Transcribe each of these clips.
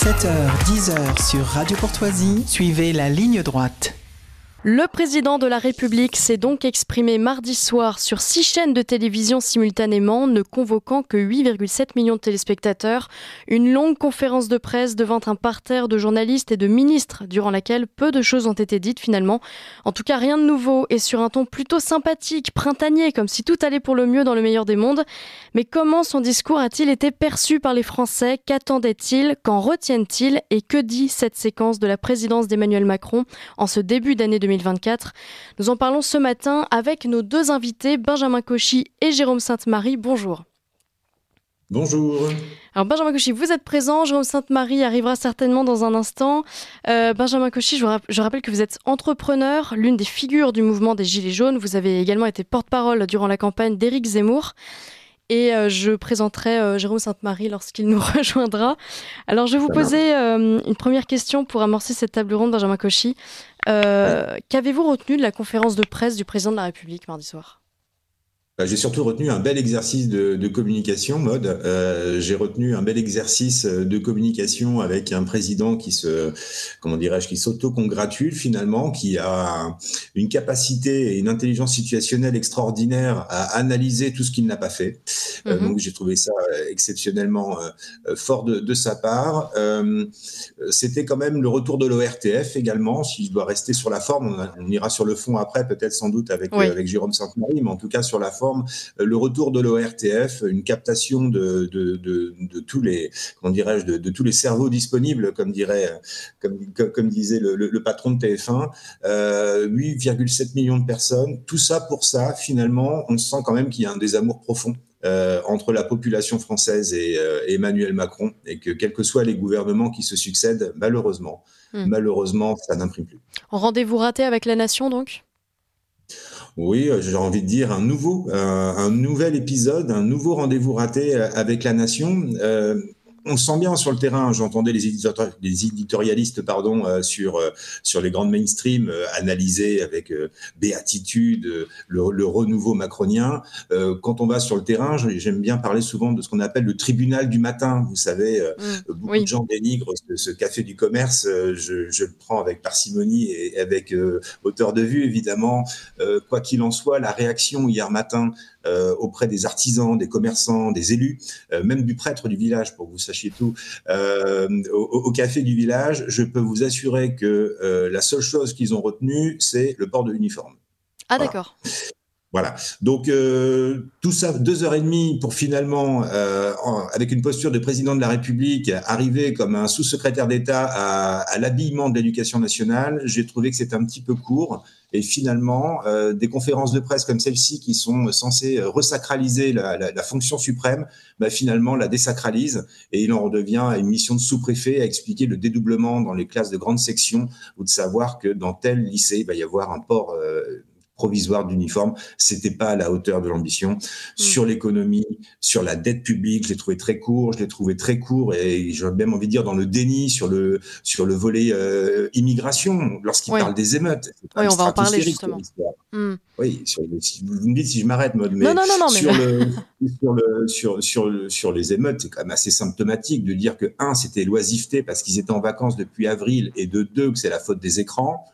7h-10h sur Radio Courtoisie, suivez la ligne droite. Le président de la République s'est donc exprimé mardi soir sur 6 chaînes de télévision simultanément, ne convoquant que 8,7 millions de téléspectateurs. Une longue conférence de presse devant un parterre de journalistes et de ministres, durant laquelle peu de choses ont été dites finalement. En tout cas, rien de nouveau et sur un ton plutôt sympathique, printanier, comme si tout allait pour le mieux dans le meilleur des mondes. Mais comment son discours a-t-il été perçu par les Français ? Qu'attendaient-ils ? Qu'en retiennent-ils ? Et que dit cette séquence de la présidence d'Emmanuel Macron en ce début d'année 2024 ? Nous en parlons ce matin avec nos deux invités, Benjamin Cauchy et Jérôme Sainte-Marie. Bonjour. Bonjour. Alors Benjamin Cauchy, vous êtes présent, Jérôme Sainte-Marie arrivera certainement dans un instant. Benjamin Cauchy, je rappelle que vous êtes entrepreneur, l'une des figures du mouvement des Gilets jaunes. Vous avez également été porte-parole durant la campagne d'Éric Zemmour. Et je présenterai Jérôme Sainte-Marie lorsqu'il nous rejoindra. Alors je vais vous poser une première question pour amorcer cette table ronde, Benjamin Cauchy. Qu'avez-vous retenu de la conférence de presse du président de la République mardi soir ? J'ai surtout retenu un bel exercice de communication, Maud. J'ai retenu un bel exercice de communication avec un président qui qui s'auto-congratule finalement, qui a une capacité et une intelligence situationnelle extraordinaire à analyser tout ce qu'il n'a pas fait. Donc j'ai trouvé ça exceptionnellement fort de sa part. C'était quand même le retour de l'ORTF également. Si je dois rester sur la forme, on ira sur le fond après, peut-être sans doute avec Jérôme Sainte-Marie, mais en tout cas sur la forme, le retour de l'ORTF, une captation de tous les, de tous les cerveaux disponibles, comme disait le patron de TF1, 8,7 millions de personnes, tout ça pour ça, finalement, on sent quand même qu'il y a un désamour profond entre la population française et Emmanuel Macron, et que quels que soient les gouvernements qui se succèdent, malheureusement, ça n'imprime plus. Rendez-vous raté avec la nation donc ? Oui, j'ai envie de dire un nouvel épisode, un nouveau rendez-vous raté avec la nation. On le sent bien sur le terrain. J'entendais les éditorialistes sur les grandes mainstream analyser avec béatitude le renouveau macronien. Quand on va sur le terrain, j'aime bien parler souvent de ce qu'on appelle le tribunal du matin. Vous savez, beaucoup de gens dénigrent ce café du commerce. Je le prends avec parcimonie et avec hauteur de vue, évidemment. Quoi qu'il en soit, la réaction hier matin auprès des artisans, des commerçants, des élus, même du prêtre du village, pour que vous sachiez tout, au café du village, je peux vous assurer que la seule chose qu'ils ont retenue, c'est le port de l'uniforme. Ah voilà. D'accord. Voilà, donc tout ça, 2h30 pour finalement, avec une posture de président de la République, arriver comme un sous-secrétaire d'État à l'habillement de l'éducation nationale. J'ai trouvé que c'était un petit peu court. Et finalement, des conférences de presse comme celle-ci, qui sont censées resacraliser la fonction suprême, finalement la désacralisent, et il en redevient à une mission de sous-préfet à expliquer le dédoublement dans les classes de grande section, ou de savoir que dans tel lycée, il va y avoir un port provisoire d'uniforme. C'était pas à la hauteur de l'ambition. Sur l'économie, sur la dette publique, je l'ai trouvé très court, et j'ai même envie de dire dans le déni sur le volet immigration, lorsqu'il parle des émeutes. Oui, on va en parler justement. Oui, vous me dites si je m'arrête, Maud, mais non, sur les émeutes, c'est quand même assez symptomatique de dire que c'était l'oisiveté parce qu'ils étaient en vacances depuis avril, et de deux, que c'est la faute des écrans.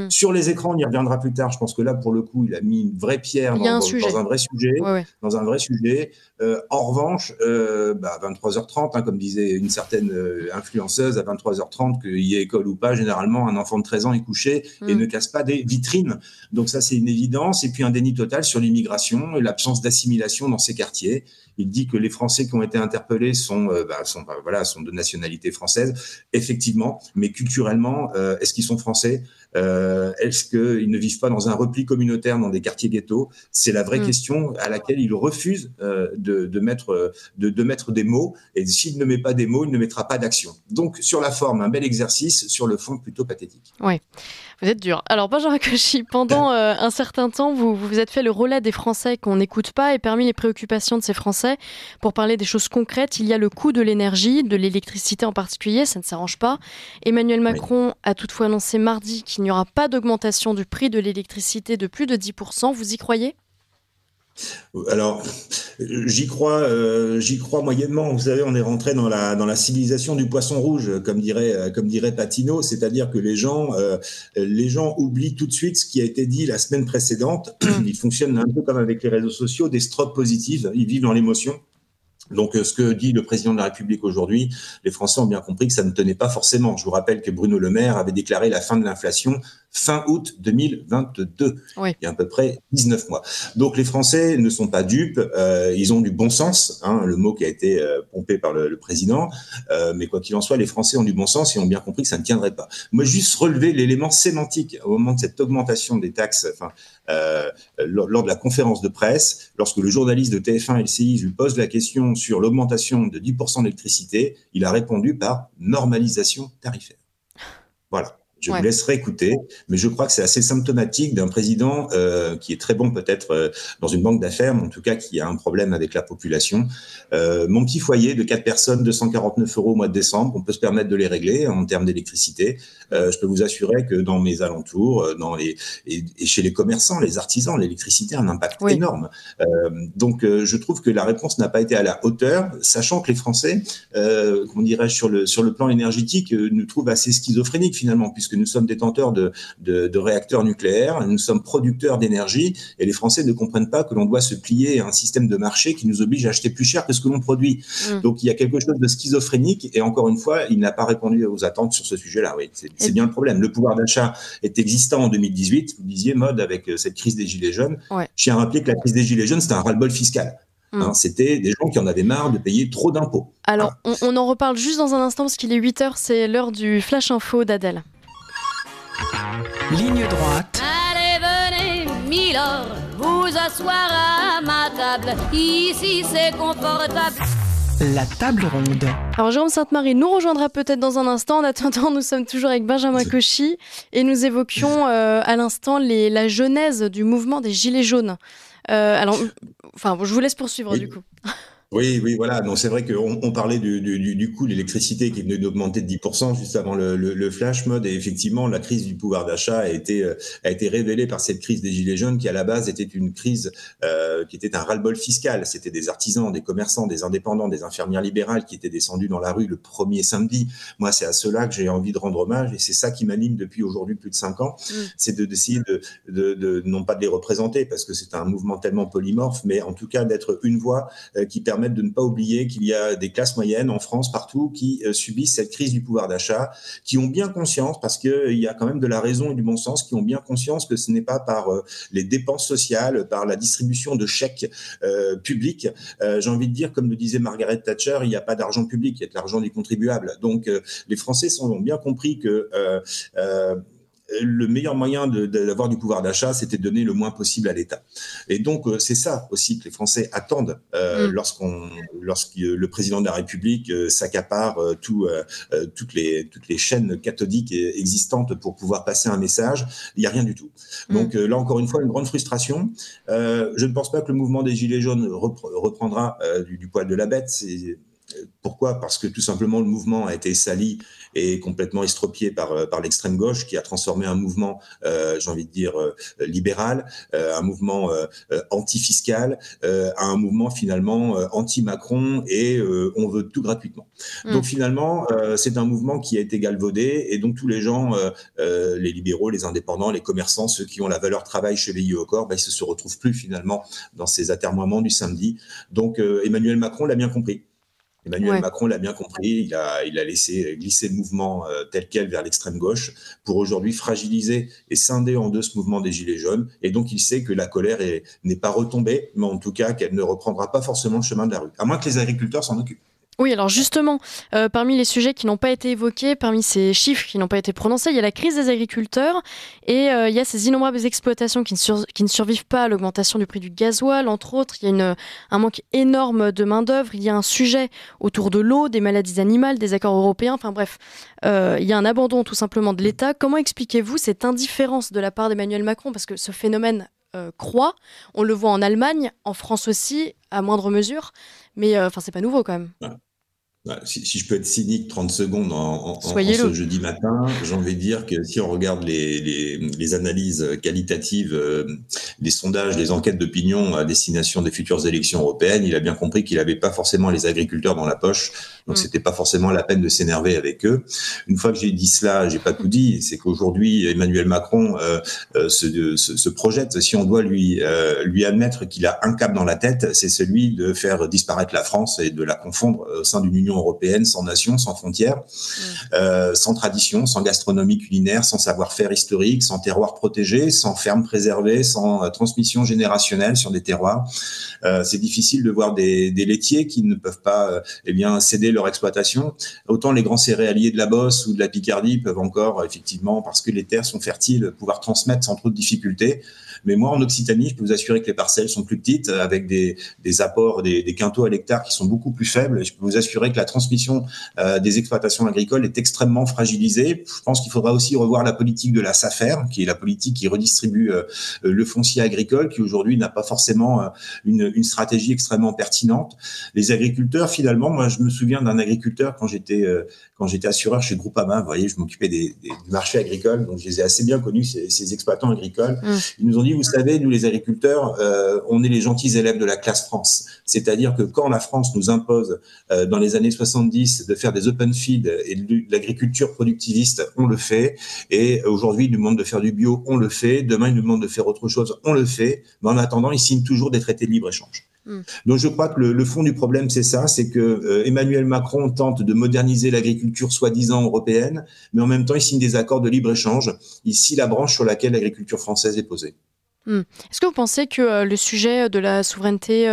Sur les écrans, on y reviendra plus tard. Je pense que là, pour le coup, il a mis une vraie pierre dans un vrai sujet. Dans un vrai sujet. En revanche, à 23h30, comme disait une certaine influenceuse, à 23h30, qu'il y ait école ou pas, généralement, un enfant de 13 ans est couché et ne casse pas des vitrines. Donc ça, c'est une évidence. Et puis un déni total sur l'immigration, l'absence d'assimilation dans ces quartiers. Il dit que les Français qui ont été interpellés sont de nationalité française, effectivement, mais culturellement, est-ce qu'ils sont français ? Est-ce qu'ils ne vivent pas dans un repli communautaire dans des quartiers ghettos ? C'est la vraie question à laquelle il refuse de mettre des mots. Et s'il ne met pas des mots, il ne mettra pas d'action. Donc, sur la forme, un bel exercice. Sur le fond, plutôt pathétique. Oui, vous êtes dur. Alors, Benjamin Cauchy, pendant un certain temps, vous vous êtes fait le relais des Français qu'on n'écoute pas. Et parmi les préoccupations de ces Français, pour parler des choses concrètes, il y a le coût de l'énergie, de l'électricité en particulier. Ça ne s'arrange pas. Emmanuel Macron a toutefois annoncé mardi qu'il n'y aura pas d'augmentation du prix de l'électricité de plus de 10%. Vous y croyez ? Alors, j'y crois moyennement. Vous savez, on est rentré dans la civilisation du poisson rouge, comme dirait Patino, c'est-à-dire que les gens oublient tout de suite ce qui a été dit la semaine précédente. Ils fonctionnent un peu comme avec les réseaux sociaux, des strokes positifs. Ils vivent dans l'émotion. Donc, ce que dit le président de la République aujourd'hui, les Français ont bien compris que ça ne tenait pas forcément. Je vous rappelle que Bruno Le Maire avait déclaré la fin de l'inflation fin août 2022, Oui. il y a à peu près 19 mois. Donc, les Français ne sont pas dupes, ils ont du bon sens, le mot qui a été pompé par le président, mais quoi qu'il en soit, les Français ont du bon sens et ont bien compris que ça ne tiendrait pas. Moi, juste relever l'élément sémantique au moment de cette augmentation des taxes, lors de la conférence de presse, lorsque le journaliste de TF1 et LCI lui pose la question sur l'augmentation de 10% d'électricité, il a répondu par normalisation tarifaire. Voilà. Je vous laisserai écouter, mais je crois que c'est assez symptomatique d'un président qui est très bon peut-être dans une banque d'affaires, mais en tout cas qui a un problème avec la population. Mon petit foyer de 4 personnes, 249 € au mois de décembre, on peut se permettre de les régler en termes d'électricité. Je peux vous assurer que dans mes alentours, et chez les commerçants, les artisans, l'électricité a un impact énorme. Donc je trouve que la réponse n'a pas été à la hauteur, sachant que les Français, comment dirais-je, sur le plan énergétique, nous trouvent assez schizophréniques finalement, puisque nous sommes détenteurs de réacteurs nucléaires, nous sommes producteurs d'énergie, et les Français ne comprennent pas que l'on doit se plier à un système de marché qui nous oblige à acheter plus cher que ce que l'on produit. Donc il y a quelque chose de schizophrénique, et encore une fois, il n'a pas répondu aux attentes sur ce sujet-là. Oui, c'est bien le problème. Le pouvoir d'achat est existant en 2018, vous disiez, Maud, avec cette crise des Gilets jaunes. Je tiens à rappeler que la crise des Gilets jaunes, c'était un ras-le-bol fiscal. C'était des gens qui en avaient marre de payer trop d'impôts. Alors, on en reparle juste dans un instant, parce qu'il est 8h, c'est l'heure du Flash Info d'Adèle. Ligne droite. Allez, venez, Milord, vous asseoir à ma table. Ici, c'est confortable. La table ronde. Alors Jérôme Sainte-Marie nous rejoindra peut-être dans un instant. En attendant, nous sommes toujours avec Benjamin Cauchy et nous évoquions à l'instant la genèse du mouvement des Gilets jaunes. Je vous laisse poursuivre du coup. Oui, voilà. Donc c'est vrai qu'on parlait du coût de l'électricité qui venait d'augmenter de 10% juste avant le flash mode, et effectivement la crise du pouvoir d'achat a été révélée par cette crise des Gilets jaunes qui à la base était une crise qui était un ras-le-bol fiscal. C'était des artisans, des commerçants, des indépendants, des infirmières libérales qui étaient descendus dans la rue le premier samedi. Moi, c'est à cela que j'ai envie de rendre hommage, et c'est ça qui m'anime depuis aujourd'hui plus de 5 ans. C'est d'essayer de non pas de les représenter parce que c'est un mouvement tellement polymorphe, mais en tout cas d'être une voix qui permettent de ne pas oublier qu'il y a des classes moyennes en France, partout, qui subissent cette crise du pouvoir d'achat, qui ont bien conscience, parce qu'il y a quand même de la raison et du bon sens, qui ont bien conscience que ce n'est pas par les dépenses sociales, par la distribution de chèques publics. J'ai envie de dire, comme le disait Margaret Thatcher, il n'y a pas d'argent public, il y a de l'argent des contribuables. Donc les Français ont bien compris que le meilleur moyen d'avoir du pouvoir d'achat, c'était de donner le moins possible à l'État. Et donc, c'est ça aussi que les Français attendent lorsque le président de la République s'accapare toutes les chaînes cathodiques existantes pour pouvoir passer un message. Il n'y a rien du tout. Donc là, encore une fois, une grande frustration. Je ne pense pas que le mouvement des Gilets jaunes reprendra du poil de la bête. Pourquoi ? Parce que tout simplement le mouvement a été sali et complètement estropié par l'extrême gauche, qui a transformé un mouvement, j'ai envie de dire, libéral, un mouvement anti-fiscal, à un mouvement finalement anti-Macron, et on veut tout gratuitement. Donc finalement, c'est un mouvement qui a été galvaudé, et donc tous les gens, les libéraux, les indépendants, les commerçants, ceux qui ont la valeur travail chevillée au corps, ils se retrouvent plus finalement dans ces atermoiements du samedi. Donc Emmanuel Macron l'a bien compris. Macron l'a bien compris, il a laissé glisser le mouvement tel quel vers l'extrême gauche pour aujourd'hui fragiliser et scinder en deux ce mouvement des Gilets jaunes. Et donc il sait que la colère n'est pas retombée, mais en tout cas qu'elle ne reprendra pas forcément le chemin de la rue, à moins que les agriculteurs s'en occupent. Oui, alors justement, parmi les sujets qui n'ont pas été évoqués, parmi ces chiffres qui n'ont pas été prononcés, il y a la crise des agriculteurs et il y a ces innombrables exploitations qui ne survivent pas à l'augmentation du prix du gasoil, entre autres. Il y a un manque énorme de main-d'œuvre, il y a un sujet autour de l'eau, des maladies animales, des accords européens, enfin bref, il y a un abandon tout simplement de l'État. Comment expliquez-vous cette indifférence de la part d'Emmanuel Macron ? Parce que ce phénomène croît, on le voit en Allemagne, en France aussi, à moindre mesure, mais c'est pas nouveau quand même. Si je peux être cynique 30 secondes en Soyez-le. ce jeudi matin, j'ai envie de dire que si on regarde les analyses qualitatives, les sondages, les enquêtes d'opinion à destination des futures élections européennes, il a bien compris qu'il n'avait pas forcément les agriculteurs dans la poche, donc c'était pas forcément la peine de s'énerver avec eux. Une fois que j'ai dit cela, j'ai pas tout dit, c'est qu'aujourd'hui Emmanuel Macron se projette, si on doit lui admettre qu'il a un cap dans la tête, c'est celui de faire disparaître la France et de la confondre au sein d'une Union européenne sans nation, sans frontières, sans tradition, sans gastronomie culinaire, sans savoir-faire historique, sans terroir protégé, sans ferme préservée, sans transmission générationnelle sur des terroirs. C'est difficile de voir des laitiers qui ne peuvent pas céder leur exploitation. Autant les grands céréaliers de la Beauce ou de la Picardie peuvent encore, effectivement, parce que les terres sont fertiles, pouvoir transmettre sans trop de difficultés. Mais moi, en Occitanie, je peux vous assurer que les parcelles sont plus petites, avec des apports, des quintaux à l'hectare qui sont beaucoup plus faibles. Je peux vous assurer que la transmission des exploitations agricoles est extrêmement fragilisée. Je pense qu'il faudra aussi revoir la politique de la SAFER, qui est la politique qui redistribue le foncier agricole, qui aujourd'hui n'a pas forcément une stratégie extrêmement pertinente. Les agriculteurs, finalement, moi, je me souviens d'un agriculteur quand j'étais assureur chez Groupama. Vous voyez, je m'occupais du marché agricole, donc je les ai assez bien connus, ces exploitants agricoles. Ils nous ont dit, vous savez, nous les agriculteurs, on est les gentils élèves de la classe France. C'est-à-dire que quand la France nous impose dans les années 70 de faire des open feed et de l'agriculture productiviste, on le fait. Et aujourd'hui, ils nous demandent de faire du bio, on le fait. Demain, ils nous demandent de faire autre chose, on le fait. Mais en attendant, ils signent toujours des traités de libre-échange. Donc je crois que le fond du problème, c'est ça, c'est que Emmanuel Macron tente de moderniser l'agriculture soi-disant européenne, mais en même temps, il signe des accords de libre-échange. Il scie la branche sur laquelle l'agriculture française est posée. Est-ce que vous pensez que le sujet de la souveraineté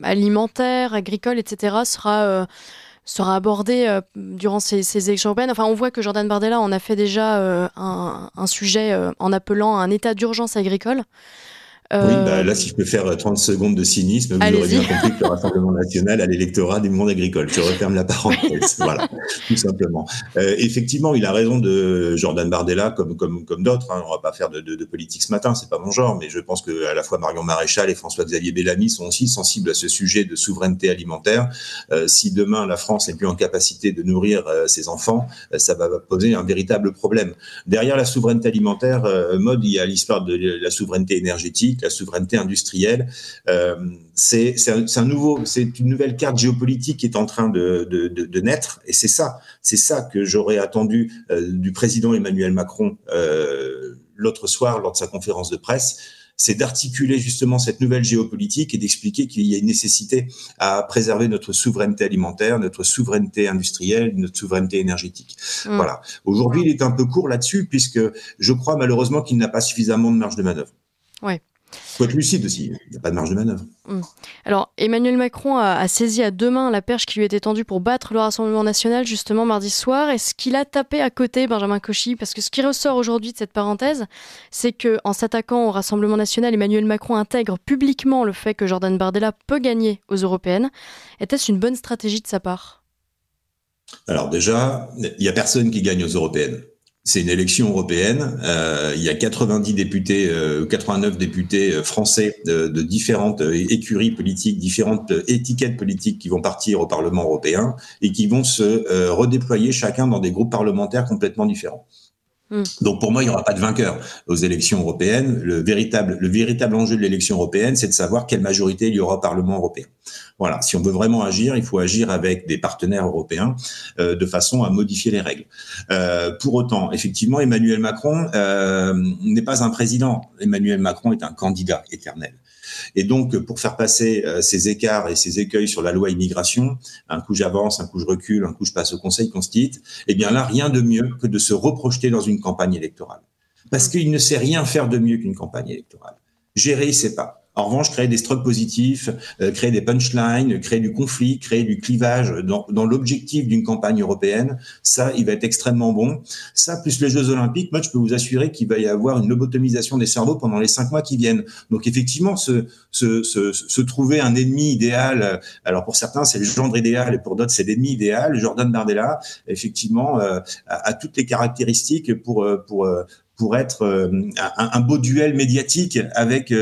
alimentaire, agricole, etc. sera abordé durant ces élections européennes? Enfin, on voit que Jordan Bardella en a fait déjà un sujet en appelant à un état d'urgence agricole. Oui, là, si je peux faire 30 secondes de cynisme, vous aurez bien compris que le Rassemblement national a l'électorat du monde agricole. Je referme la parenthèse. Voilà, tout simplement. Effectivement, il a raison de Jordan Bardella, comme d'autres. On va pas faire de politique ce matin, c'est pas mon genre, mais je pense que à la fois Marion Maréchal et François-Xavier Bellamy sont aussi sensibles à ce sujet de souveraineté alimentaire. Si demain la France n'est plus en capacité de nourrir ses enfants, ça va poser un véritable problème. Derrière la souveraineté alimentaire, il y a l'histoire de la souveraineté énergétique, la souveraineté industrielle. C'est une nouvelle carte géopolitique qui est en train de naître, et c'est ça que j'aurais attendu du président Emmanuel Macron l'autre soir lors de sa conférence de presse. C'est d'articuler justement cette nouvelle géopolitique et d'expliquer qu'il y a une nécessité à préserver notre souveraineté alimentaire, notre souveraineté industrielle, notre souveraineté énergétique. Voilà. Aujourd'hui, il est un peu court là-dessus, puisque je crois malheureusement qu'il n'a pas suffisamment de marge de manœuvre. Ouais. Il faut être lucide aussi, il n'y a pas de marge de manœuvre. Alors, Emmanuel Macron a saisi à deux mains la perche qui lui était tendue pour battre le Rassemblement national, justement, mardi soir. Est-ce qu'il a tapé à côté Benjamin Cauchy? Parce que ce qui ressort aujourd'hui de cette parenthèse, c'est qu'en s'attaquant au Rassemblement national, Emmanuel Macron intègre publiquement le fait que Jordan Bardella peut gagner aux européennes. Était-ce une bonne stratégie de sa part? Alors déjà, il n'y a personne qui gagne aux européennes. C'est une élection européenne. Il y a 90 députés, 89 députés français de différentes écuries politiques, différentes étiquettes politiques qui vont partir au Parlement européen et qui vont se redéployer chacun dans des groupes parlementaires complètement différents. Donc pour moi, il n'y aura pas de vainqueur aux élections européennes. Le véritable enjeu de l'élection européenne, c'est de savoir quelle majorité il y aura au Parlement européen. Voilà. Si on veut vraiment agir, il faut agir avec des partenaires européens de façon à modifier les règles. Pour autant, effectivement, Emmanuel Macron n'est pas un président. Emmanuel Macron est un candidat éternel. Et donc, pour faire passer ces écarts et ces écueils sur la loi immigration, un coup j'avance, un coup je recule, un coup je passe au Conseil constitue, eh bien là, rien de mieux que de se reprojeter dans une campagne électorale. Parce qu'il ne sait rien faire de mieux qu'une campagne électorale. Gérer, il ne sait pas. En revanche, créer des strokes positifs, créer des punchlines, créer du conflit, créer du clivage dans l'objectif d'une campagne européenne, ça, il va être extrêmement bon. Ça, plus les Jeux Olympiques, moi, je peux vous assurer qu'il va y avoir une lobotomisation des cerveaux pendant les 5 mois qui viennent. Donc, effectivement, se trouver un ennemi idéal, alors pour certains, c'est le gendre idéal et pour d'autres, c'est l'ennemi idéal. Jordan Bardella, effectivement, a toutes les caractéristiques pour pour être un beau duel médiatique avec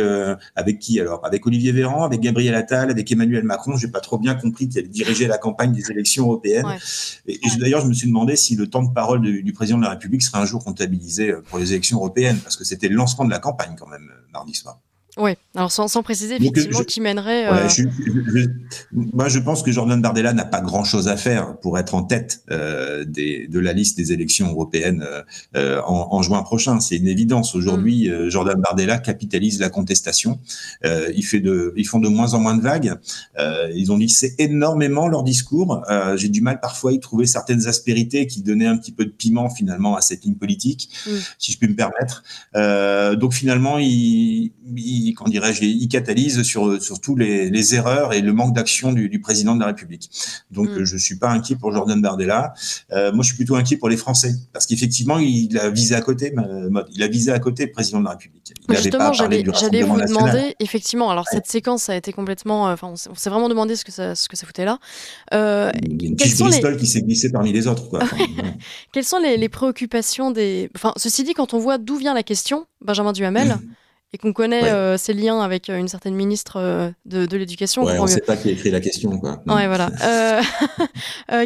qui alors? Avec Olivier Véran, avec Gabriel Attal, avec Emmanuel Macron. J'ai pas trop bien compris qui allait diriger la campagne des élections européennes. Ouais. Et d'ailleurs, je me suis demandé si le temps de parole du président de la République serait un jour comptabilisé pour les élections européennes, parce que c'était le lancement de la campagne quand même mardi soir. Oui, alors sans préciser effectivement qui mènerait. Moi, je pense que Jordan Bardella n'a pas grand-chose à faire pour être en tête de la liste des élections européennes en juin prochain. C'est une évidence. Aujourd'hui, Jordan Bardella capitalise la contestation. Ils font de moins en moins de vagues. Ils ont lissé énormément leur discours. J'ai du mal parfois à y trouver certaines aspérités qui donnaient un petit peu de piment finalement à cette ligne politique, si je puis me permettre. Donc finalement, il catalyse sur tous les erreurs et le manque d'action du président de la République. Donc je suis pas inquiet pour Jordan Bardella. Moi je suis plutôt inquiet pour les Français, parce qu'effectivement il a visé à côté le président de la République. Justement, j'allais vous demander effectivement. Alors cette séquence a été complètement. On s'est vraiment demandé ce que ça foutait là. Il y a une petite Bristol qui s'est glissée parmi les autres, quoi. Quelles sont les préoccupations des. Ceci dit, quand on voit d'où vient la question, Benjamin Duhamel. Et qu'on connaît ses liens avec une certaine ministre de l'Éducation. Ouais, on ne sait pas qui a écrit la question, quoi. Ouais, voilà.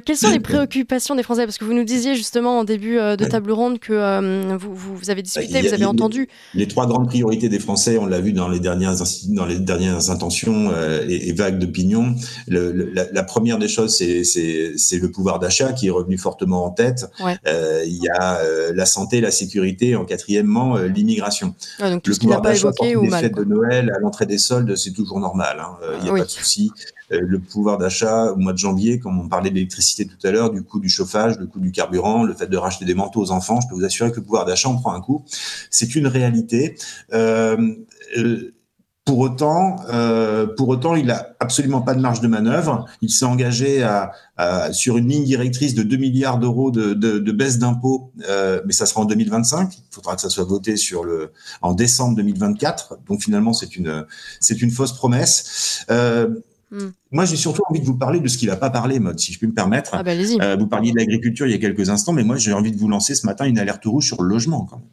Quelles sont les préoccupations des Français? Parce que vous nous disiez justement en début de table ronde que vous avez discuté, vous avez entendu. Les trois grandes priorités des Français, on l'a vu dans les dernières intentions et vagues d'opinion. La première des choses, c'est le pouvoir d'achat qui est revenu fortement en tête. Ouais. Il y a la santé, la sécurité, en quatrièmement, l'immigration. Ouais, donc tout ce qui n'a pas évoqué ou les mal. Fêtes de Noël, à l'entrée des soldes, c'est toujours normal. Il n'y a pas de souci. Le pouvoir d'achat au mois de janvier, comme on parlait de l'électricité tout à l'heure, du coût du chauffage, le coût du carburant, le fait de racheter des manteaux aux enfants, je peux vous assurer que le pouvoir d'achat en prend un coup. C'est une réalité. Pour autant, il a absolument pas de marge de manœuvre. Il s'est engagé sur une ligne directrice de 2 milliards d'euros de baisse d'impôts, mais ça sera en 2025. Il faudra que ça soit voté en décembre 2024. Donc finalement, c'est une fausse promesse. Moi, j'ai surtout envie de vous parler de ce qu'il n'a pas parlé, Maud, si je puis me permettre. Ah bah, allez-y. Vous parliez de l'agriculture il y a quelques instants, mais moi, j'ai envie de vous lancer ce matin une alerte rouge sur le logement, quand même.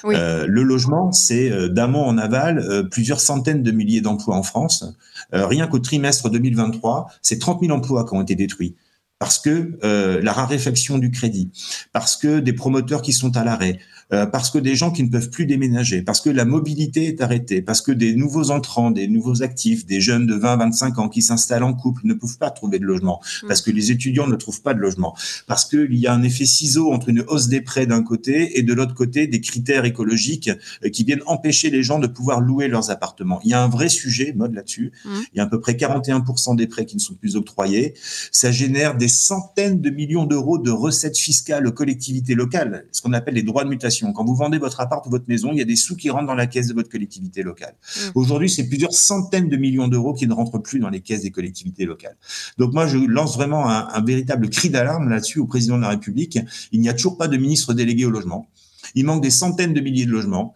Oui. Le logement, c'est d'amont en aval plusieurs centaines de milliers d'emplois en France. Rien qu'au trimestre 2023, c'est 30 000 emplois qui ont été détruits. Parce que la raréfaction du crédit, parce que des promoteurs qui sont à l'arrêt, parce que des gens qui ne peuvent plus déménager, parce que la mobilité est arrêtée, parce que des nouveaux entrants, des nouveaux actifs, des jeunes de 20-25 ans qui s'installent en couple ne peuvent pas trouver de logement, parce que les étudiants ne trouvent pas de logement, parce qu'il y a un effet ciseau entre une hausse des prêts d'un côté et de l'autre côté des critères écologiques qui viennent empêcher les gens de pouvoir louer leurs appartements. Il y a un vrai sujet, Maud, là-dessus. Il y a à peu près 41% des prêts qui ne sont plus octroyés. Ça génère des centaines de millions d'euros de recettes fiscales aux collectivités locales, ce qu'on appelle les droits de mutation. Quand vous vendez votre appart ou votre maison, il y a des sous qui rentrent dans la caisse de votre collectivité locale. Aujourd'hui, c'est plusieurs centaines de millions d'euros qui ne rentrent plus dans les caisses des collectivités locales. Donc moi, je lance vraiment un véritable cri d'alarme là-dessus au président de la République. Il n'y a toujours pas de ministre délégué au logement. Il manque des centaines de milliers de logements.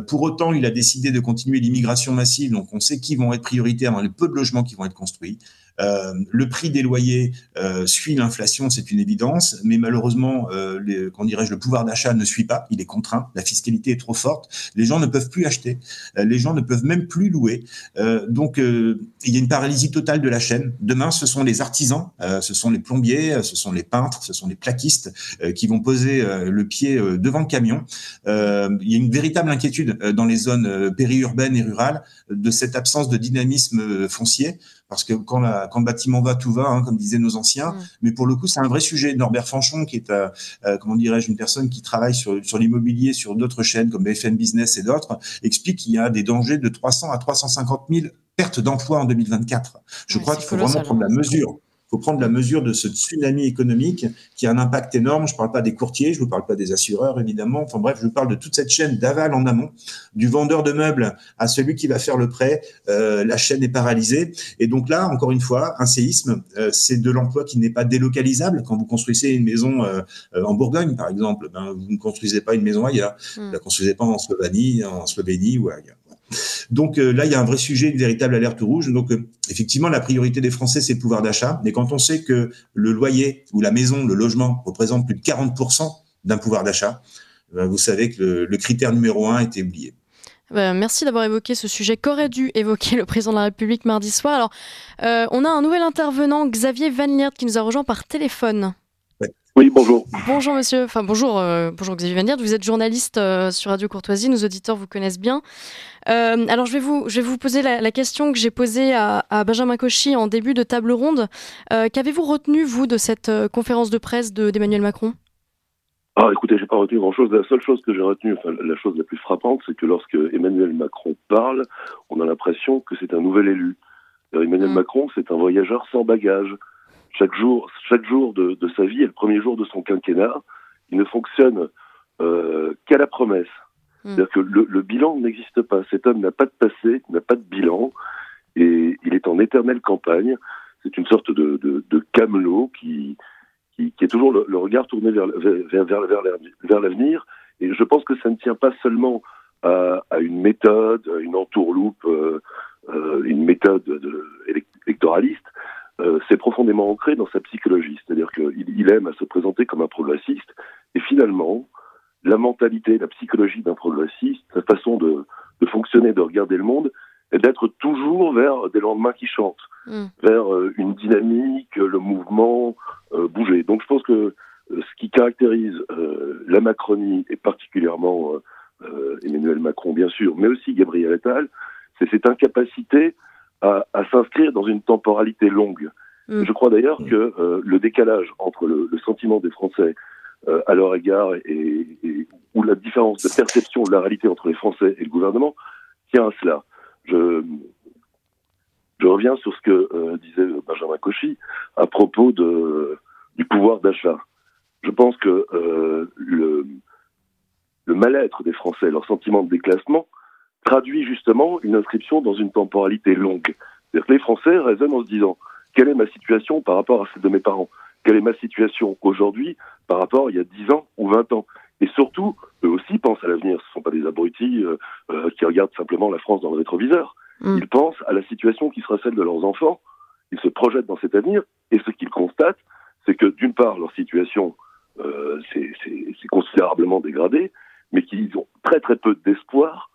Pour autant, il a décidé de continuer l'immigration massive. Donc, on sait qui vont être prioritaires dans les peu de logements qui vont être construits. Le prix des loyers suit l'inflation, c'est une évidence, mais malheureusement, le pouvoir d'achat ne suit pas, il est contraint, la fiscalité est trop forte, les gens ne peuvent plus acheter, les gens ne peuvent même plus louer, donc il y a une paralysie totale de la chaîne. Demain, ce sont les artisans, ce sont les plombiers, ce sont les peintres, ce sont les plaquistes qui vont poser le pied devant le camion. Il y a une véritable inquiétude dans les zones périurbaines et rurales de cette absence de dynamisme foncier. Parce que quand le bâtiment va, tout va, comme disaient nos anciens. Mais pour le coup, c'est un vrai sujet. Norbert Fanchon, qui est, une personne qui travaille sur l'immobilier, sur d'autres chaînes comme BFM Business et d'autres, explique qu'il y a des dangers de 300 à 350 000 pertes d'emplois en 2024. Je crois qu'il faut vraiment prendre la mesure. Il faut prendre la mesure de ce tsunami économique qui a un impact énorme. Je ne parle pas des courtiers, je ne vous parle pas des assureurs, évidemment. Enfin bref, je vous parle de toute cette chaîne d'aval en amont, du vendeur de meubles à celui qui va faire le prêt. La chaîne est paralysée. Et donc là, encore une fois, un séisme, c'est de l'emploi qui n'est pas délocalisable. Quand vous construisez une maison en Bourgogne, par exemple, vous ne construisez pas une maison ailleurs. Vous ne la construisez pas en Slovénie ou ailleurs. Donc là, il y a un vrai sujet, une véritable alerte rouge. Donc effectivement, la priorité des Français, c'est le pouvoir d'achat. Mais quand on sait que le loyer ou la maison, le logement, représente plus de 40% d'un pouvoir d'achat, vous savez que le critère numéro 1 était oublié. Merci d'avoir évoqué ce sujet qu'aurait dû évoquer le président de la République mardi soir. Alors, on a un nouvel intervenant, Xavier Van Liert, qui nous a rejoint par téléphone. Oui, bonjour. Bonjour monsieur, bonjour Xavier Van Liert, vous êtes journaliste sur Radio Courtoisie, nos auditeurs vous connaissent bien. Alors je vais vous poser la question que j'ai posée à Benjamin Cauchy en début de table ronde. Qu'avez-vous retenu, vous, de cette conférence de presse d'Emmanuel Macron ? Écoutez, j'ai pas retenu grand-chose. La seule chose que j'ai retenue, la chose la plus frappante, c'est que lorsque Emmanuel Macron parle, on a l'impression que c'est un nouvel élu. Emmanuel Macron, c'est un voyageur sans bagages. Chaque jour de sa vie et le premier jour de son quinquennat, il ne fonctionne qu'à la promesse. C'est-à-dire que le bilan n'existe pas. Cet homme n'a pas de passé, n'a pas de bilan, et il est en éternelle campagne. C'est une sorte de camelot qui est toujours le regard tourné vers l'avenir. Et je pense que ça ne tient pas seulement à une méthode, une entourloupe, une méthode électoraliste. C'est profondément ancré dans sa psychologie. C'est-à-dire qu'il aime à se présenter comme un progressiste. Et finalement, la mentalité, la psychologie d'un progressiste, sa façon de fonctionner, de regarder le monde, est d'être toujours vers des lendemains qui chantent, vers une dynamique, le mouvement, bouger. Donc je pense que ce qui caractérise la Macronie, et particulièrement Emmanuel Macron, bien sûr, mais aussi Gabriel Attal, c'est cette incapacité à s'inscrire dans une temporalité longue. Je crois d'ailleurs que le décalage entre le sentiment des Français à leur égard ou la différence de perception de la réalité entre les Français et le gouvernement tient à cela. Je reviens sur ce que disait Benjamin Cauchy à propos du pouvoir d'achat. Je pense que le mal-être des Français, leur sentiment de déclassement, traduit justement une inscription dans une temporalité longue. C'est-à-dire que les Français raisonnent en se disant « Quelle est ma situation par rapport à celle de mes parents ? Quelle est ma situation aujourd'hui par rapport à il y a 10 ans ou 20 ans ?» Et surtout, eux aussi pensent à l'avenir. Ce ne sont pas des abrutis qui regardent simplement la France dans le rétroviseur. Ils pensent à la situation qui sera celle de leurs enfants. Ils se projettent dans cet avenir. Et ce qu'ils constatent, c'est que d'une part, leur situation c'est considérablement dégradé, mais qu'ils ont très très peu d'espoir,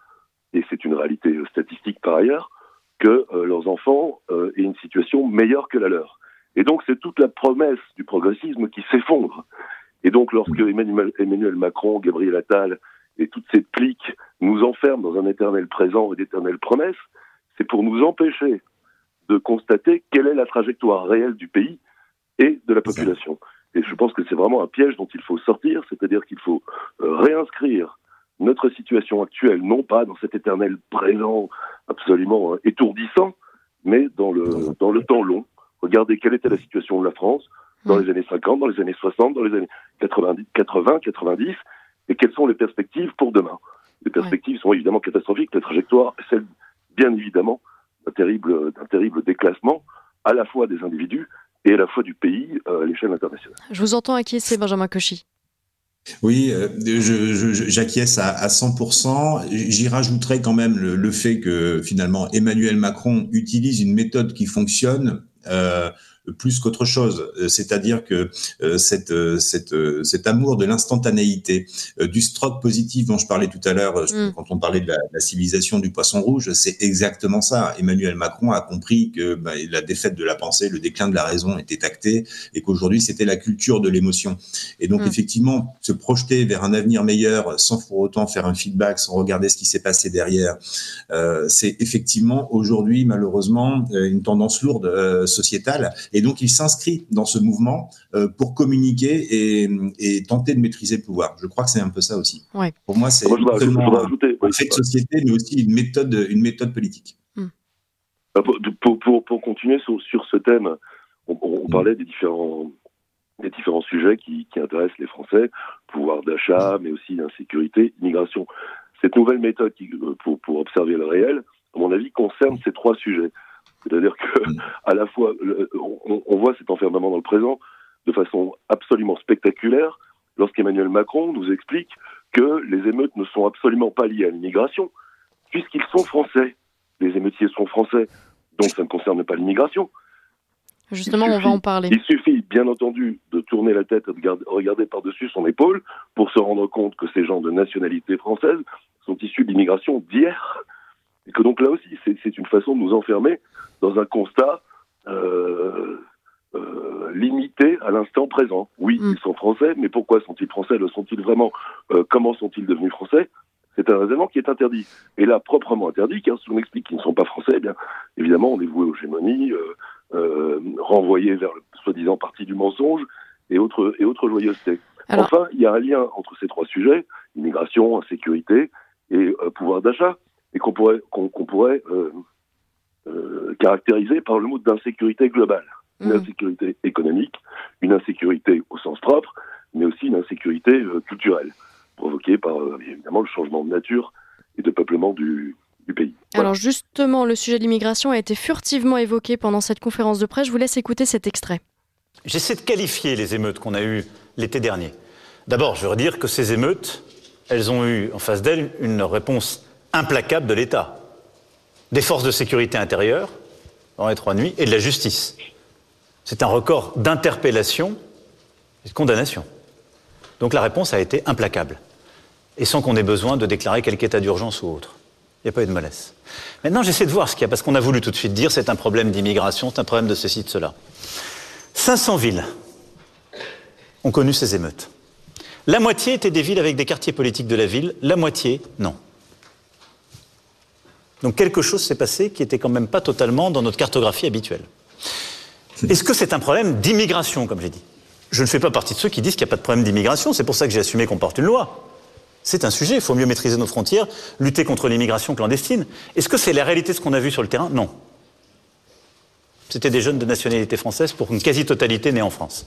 et c'est une réalité statistique par ailleurs, que leurs enfants aient une situation meilleure que la leur. Et donc c'est toute la promesse du progressisme qui s'effondre. Et donc lorsque Emmanuel Macron, Gabriel Attal et toutes ces cliques nous enferment dans un éternel présent et d'éternelles promesses, c'est pour nous empêcher de constater quelle est la trajectoire réelle du pays et de la population. Et je pense que c'est vraiment un piège dont il faut sortir, c'est-à-dire qu'il faut réinscrire notre situation actuelle, non pas dans cet éternel présent absolument étourdissant, mais dans le temps long. Regardez quelle était la situation de la France dans les années 50, dans les années 60, dans les années 80, 90, et quelles sont les perspectives pour demain. Les perspectives sont évidemment catastrophiques, la trajectoire est celle, bien évidemment, d'un terrible déclassement, à la fois des individus et à la fois du pays à l'échelle internationale. Je vous entends acquiescer, Benjamin Cauchy. Oui, j'acquiesce à 100%. J'y rajouterai quand même le fait que finalement Emmanuel Macron utilise une méthode qui fonctionne plus qu'autre chose, c'est-à-dire que cet amour de l'instantanéité, du stroke positif dont je parlais tout à l'heure quand on parlait de la civilisation du poisson rouge, c'est exactement ça. Emmanuel Macron a compris que la défaite de la pensée, le déclin de la raison était acté et qu'aujourd'hui c'était la culture de l'émotion. Et donc effectivement, se projeter vers un avenir meilleur sans pour autant faire un feedback, sans regarder ce qui s'est passé derrière, c'est effectivement aujourd'hui malheureusement une tendance lourde sociétale. Et donc, il s'inscrit dans ce mouvement pour communiquer et tenter de maîtriser le pouvoir. Je crois que c'est un peu ça aussi. Ouais. Pour moi, c'est un fait de société, mais aussi une méthode politique. Pour continuer sur ce thème, on parlait des différents sujets qui intéressent les Français, pouvoir d'achat, mais aussi insécurité, immigration. Cette nouvelle méthode pour observer le réel, à mon avis, concerne ces trois sujets. C'est-à-dire que, à la fois, on voit cet enfermement dans le présent de façon absolument spectaculaire lorsqu'Emmanuel Macron nous explique que les émeutes ne sont absolument pas liées à l'immigration, puisqu'ils sont français. Les émeutiers sont français, donc ça ne concerne pas l'immigration. Justement, on va en parler. Il suffit, bien entendu, de tourner la tête et de regarder par-dessus son épaule pour se rendre compte que ces gens de nationalité française sont issus de l'immigration d'hier. Et que donc là aussi, c'est une façon de nous enfermer dans un constat limité à l'instant présent. Oui, ils sont français, mais pourquoi sont-ils français? Le sont-ils vraiment? Comment sont-ils devenus français? C'est un raisonnement qui est interdit. Et là, proprement interdit, car si on explique qu'ils ne sont pas français, eh bien, évidemment, on est voué aux gémonies, renvoyé vers le soi-disant parti du mensonge et autres joyeusetés. Alors, enfin, il y a un lien entre ces trois sujets, immigration, insécurité et pouvoir d'achat, et qu'on pourrait caractérisé par le mot d'insécurité globale. Une insécurité économique, une insécurité au sens propre, mais aussi une insécurité culturelle, provoquée par évidemment le changement de nature et de peuplement du pays. Voilà. Alors justement, le sujet de l'immigration a été furtivement évoqué pendant cette conférence de presse. Je vous laisse écouter cet extrait. J'essaie de qualifier les émeutes qu'on a eues l'été dernier. D'abord, je veux dire que ces émeutes, elles ont eu en face d'elles une réponse implacable de l'État, des forces de sécurité intérieure, dans les 3 nuits, et de la justice. C'est un record d'interpellation et de condamnation. Donc la réponse a été implacable, et sans qu'on ait besoin de déclarer quelque état d'urgence ou autre. Il n'y a pas eu de mollesse. Maintenant, j'essaie de voir ce qu'il y a, parce qu'on a voulu tout de suite dire c'est un problème d'immigration, c'est un problème de ceci, de cela. 500 villes ont connu ces émeutes. La moitié étaient des villes avec des quartiers politiques de la ville, la moitié, non. Donc quelque chose s'est passé qui n'était quand même pas totalement dans notre cartographie habituelle. Est-ce que c'est un problème d'immigration, comme j'ai dit? Je ne fais pas partie de ceux qui disent qu'il n'y a pas de problème d'immigration, c'est pour ça que j'ai assumé qu'on porte une loi. C'est un sujet, il faut mieux maîtriser nos frontières, lutter contre l'immigration clandestine. Est-ce que c'est la réalité de ce qu'on a vu sur le terrain? Non. C'était des jeunes de nationalité française pour une quasi-totalité nés en France.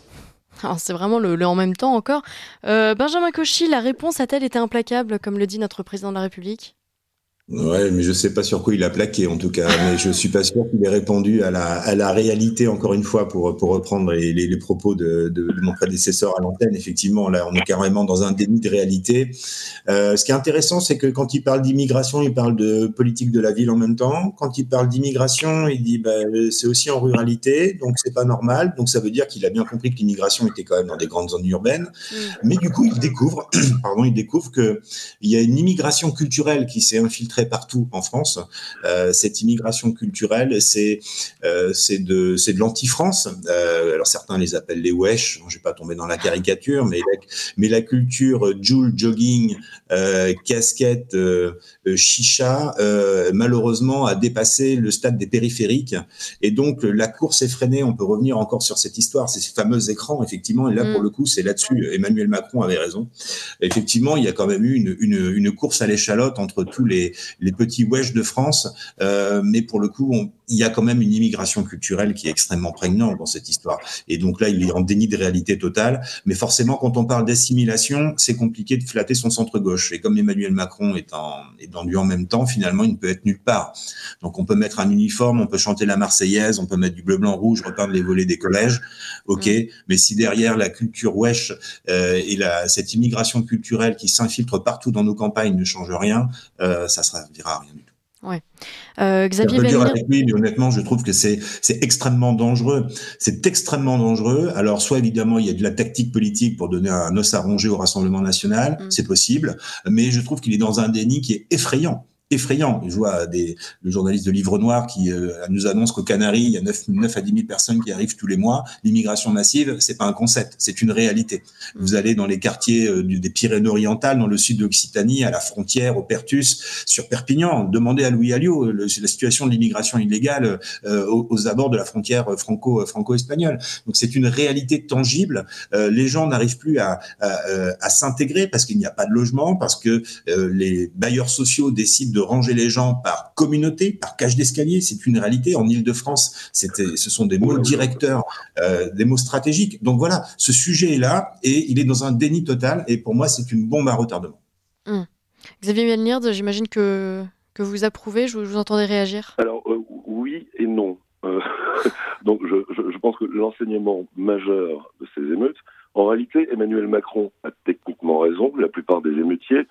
Alors c'est vraiment le en même temps encore. Benjamin Cauchy, la réponse a-t-elle été implacable, comme le dit notre président de la République? Ouais, mais je sais pas sur quoi il a plaqué en tout cas, mais je suis pas sûr qu'il ait répondu à la réalité encore une fois pour reprendre les propos de mon prédécesseur à l'antenne. Effectivement, là, on est carrément dans un déni de réalité. Ce qui est intéressant, c'est que quand il parle d'immigration, il parle de politique de la ville en même temps. Quand il parle d'immigration, il dit c'est aussi en ruralité, donc c'est pas normal. Donc ça veut dire qu'il a bien compris que l'immigration était quand même dans des grandes zones urbaines. Mais du coup, il découvre que il y a une immigration culturelle qui s'est infiltrée partout en France. Cette immigration culturelle, c'est de l'anti-France. Alors certains les appellent les wesh. Je vais pas tomber dans la caricature, mais la culture joule, jogging, casquette, chicha, malheureusement a dépassé le stade des périphériques. Et donc la course effrénée. On peut revenir encore sur cette histoire, c'est ces fameux écrans, effectivement. Et là, pour le coup, c'est là-dessus. Emmanuel Macron avait raison. Effectivement, il y a quand même eu une course à l'échalote entre tous les petits wesh de France, mais pour le coup, il y a quand même une immigration culturelle qui est extrêmement prégnante dans cette histoire. Et donc là, il est en déni de réalité totale. Mais forcément, quand on parle d'assimilation, c'est compliqué de flatter son centre-gauche. Et comme Emmanuel Macron est dans lui en même temps, finalement, il ne peut être nulle part. Donc on peut mettre un uniforme, on peut chanter la Marseillaise, on peut mettre du bleu, blanc, rouge, repeindre les volets des collèges. Ok, mais si derrière la culture wesh et cette immigration culturelle qui s'infiltre partout dans nos campagnes ne change rien, ça servira à rien du tout. Ouais. Xavier Dur avec lui, mais honnêtement, je trouve que c'est extrêmement dangereux. C'est extrêmement dangereux. Alors, soit évidemment, il y a de la tactique politique pour donner un os à ronger au Rassemblement national, c'est possible, mais je trouve qu'il est dans un déni qui est effrayant. Je vois le journaliste de Livre Noir qui nous annonce qu'aux Canaries, il y a 9 à 10 000 personnes qui arrivent tous les mois. L'immigration massive, c'est pas un concept, c'est une réalité. Vous allez dans les quartiers des Pyrénées-Orientales, dans le sud d'Occitanie, à la frontière, au Pertus, sur Perpignan. Demandez à Louis Alliot la situation de l'immigration illégale aux abords de la frontière franco-espagnole. Donc c'est une réalité tangible. Les gens n'arrivent plus à s'intégrer parce qu'il n'y a pas de logement, parce que les bailleurs sociaux décident de ranger les gens par communauté, par cage d'escalier. C'est une réalité. En Île-de-France, ce sont des mots directeurs, des mots stratégiques. Donc voilà, ce sujet est là et il est dans un déni total. Et pour moi, c'est une bombe à retardement. Xavier Melnier, j'imagine que vous approuvez. Je vous entendais réagir. Alors oui et non. Donc je pense que l'enseignement majeur de ces émeutes, en réalité, Emmanuel Macron a techniquement raison. La plupart des émeutiers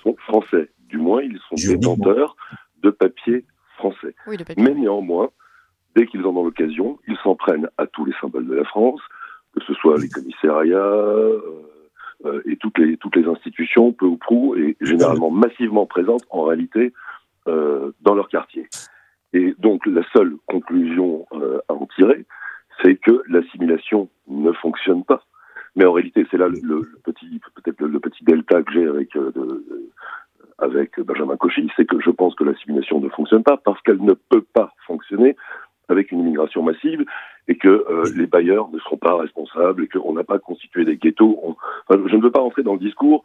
sont français. Du moins, ils sont détenteurs de papier français. Oui, de papier. Mais néanmoins, dès qu'ils en ont l'occasion, ils s'en prennent à tous les symboles de la France, que ce soit les commissariats et toutes les institutions, peu ou prou, et généralement massivement présentes en réalité dans leur quartier. Et donc la seule conclusion à en tirer, c'est que l'assimilation ne fonctionne pas. Mais en réalité, c'est là peut-être le petit delta que j'ai avec Benjamin Cauchy, c'est que je pense que l'assimilation ne fonctionne pas parce qu'elle ne peut pas fonctionner avec une immigration massive et que les bailleurs ne seront pas responsables et qu'on n'a pas constitué des ghettos. Je ne veux pas rentrer dans le discours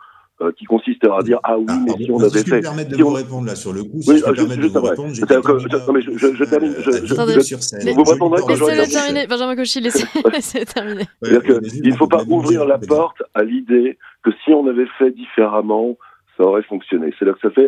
qui consistera à dire oui, mais si on avait fait... Si je peux me permettre de vous répondre là sur le coup, je termine. Vous me répondrez quand j'aurai Laissez-le terminer, Benjamin Cauchy, laissez-le terminer. Il ne faut pas ouvrir la porte à l'idée que si on avait fait différemment, ça aurait fonctionné. C'est là que ça fait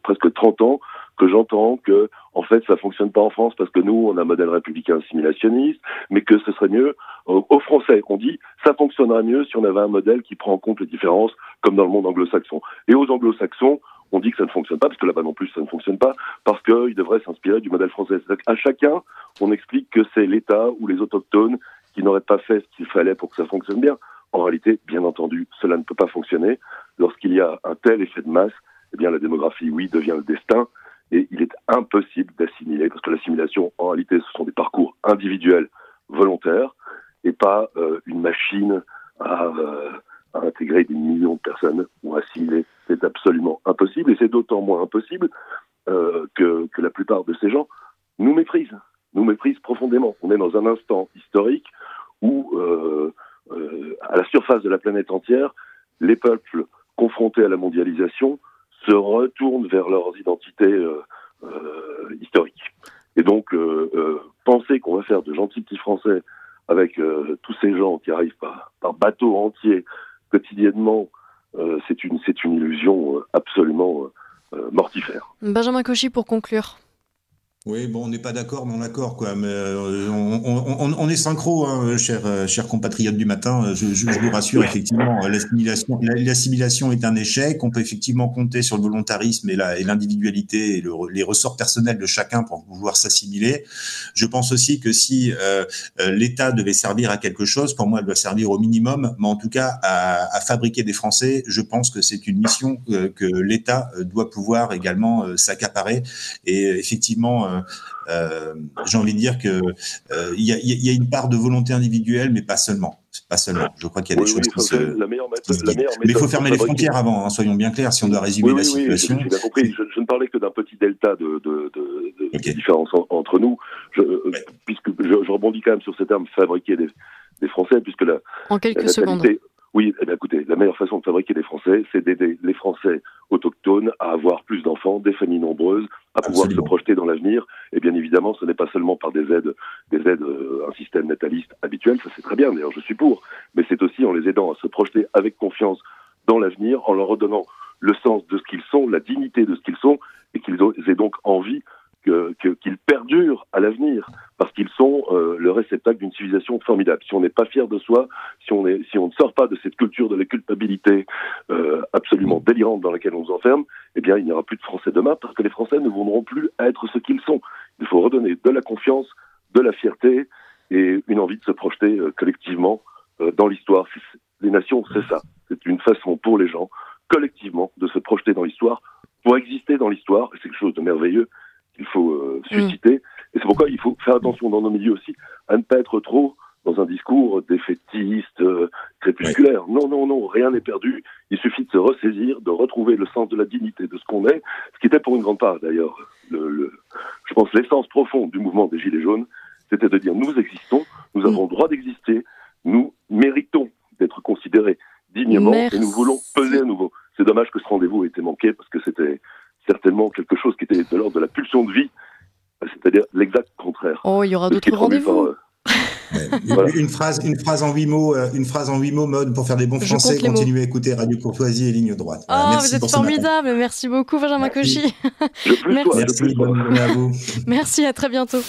presque 30 ans que j'entends que, en fait, ça fonctionne pas en France parce que nous, on a un modèle républicain assimilationniste, mais que ce serait mieux aux Français. On dit, ça fonctionnerait mieux si on avait un modèle qui prend en compte les différences, comme dans le monde anglo-saxon. Et aux anglo-saxons, on dit que ça ne fonctionne pas, parce que là-bas non plus, ça ne fonctionne pas, parce qu'ils devraient s'inspirer du modèle français. C'est-à-dire qu'à chacun, on explique que c'est l'État ou les autochtones qui n'auraient pas fait ce qu'il fallait pour que ça fonctionne bien. En réalité, bien entendu, cela ne peut pas fonctionner. Lorsqu'il y a un tel effet de masse, eh bien, la démographie, oui, devient le destin. Et il est impossible d'assimiler, parce que l'assimilation, en réalité, ce sont des parcours individuels, volontaires, et pas une machine à intégrer des millions de personnes ou à assimiler. C'est absolument impossible, et c'est d'autant moins impossible que la plupart de ces gens nous méprisent profondément. On est dans un instant historique où, à la surface de la planète entière, les peuples confrontés à la mondialisation se retournent vers leurs identités historiques. Et donc, penser qu'on va faire de gentils petits Français avec tous ces gens qui arrivent par bateau entier quotidiennement, c'est une illusion absolument mortifère. Benjamin Cauchy, pour conclure. Oui, bon, on n'est pas d'accord, mais on accord, quoi. Mais on est synchro, hein, chers compatriotes du matin. Je vous rassure, effectivement, l'assimilation est un échec. On peut effectivement compter sur le volontarisme et l'individualité et les ressorts personnels de chacun pour pouvoir s'assimiler. Je pense aussi que si l'État devait servir à quelque chose, pour moi, elle doit servir au minimum, mais en tout cas à fabriquer des Français. Je pense que c'est une mission que l'État doit pouvoir également s'accaparer. Et effectivement, j'ai envie de dire que il y a une part de volonté individuelle, mais pas seulement. Je crois qu'il y a des choses qui se disent. Mais il faut fermer les frontières avant, hein, soyons bien clairs, si on doit résumer la situation. J'ai bien compris. Je ne parlais que d'un petit delta de différence entre nous. Puisque je rebondis quand même sur ce terme fabriquer des Français, puisque en quelques secondes. Oui, eh bien, écoutez, la meilleure façon de fabriquer des Français, c'est d'aider les Français autochtones à avoir plus d'enfants, des familles nombreuses, à pouvoir se projeter dans l'avenir. Et bien évidemment, ce n'est pas seulement par des aides, un système nataliste habituel, ça c'est très bien, d'ailleurs je suis pour, mais c'est aussi en les aidant à se projeter avec confiance dans l'avenir, en leur redonnant le sens de ce qu'ils sont, la dignité de ce qu'ils sont, et qu'ils aient donc envie qu'ils perdurent à l'avenir, parce qu'ils sont le réceptacle d'une civilisation formidable. Si on n'est pas fier de soi, si on ne sort pas de cette culture de la culpabilité absolument délirante dans laquelle on nous enferme, eh bien il n'y aura plus de Français demain, parce que les Français ne voudront plus être ce qu'ils sont. Il faut redonner de la confiance, de la fierté et une envie de se projeter collectivement dans l'histoire. Les nations, c'est ça. C'est une façon pour les gens, collectivement, de se projeter dans l'histoire, pour exister dans l'histoire. C'est quelque chose de merveilleux qu'il faut susciter. Et c'est pourquoi il faut faire attention dans nos milieux aussi à ne pas être trop dans un discours défaitiste, crépusculaire. Non, rien n'est perdu. Il suffit de se ressaisir, de retrouver le sens de la dignité de ce qu'on est, ce qui était pour une grande part d'ailleurs, je pense, l'essence profonde du mouvement des Gilets jaunes, c'était de dire nous existons, nous avons le droit d'exister, nous méritons d'être considérés dignement et nous voulons peser à nouveau. C'est dommage que ce rendez-vous ait été manqué parce que c'était certainement quelque chose qui était de l'ordre de la pulsion de vie, c'est-à-dire l'exact contraire. Oh, il y aura d'autres rendez-vous. Voilà. Une phrase en 8 mots, Maude, pour faire des bons Français. Continuez à écouter Radio Courtoisie et Ligne Droite. Voilà, merci, vous êtes formidable. Merci beaucoup, Benjamin Cauchy. Merci, bonne journée à vous. Merci, à très bientôt.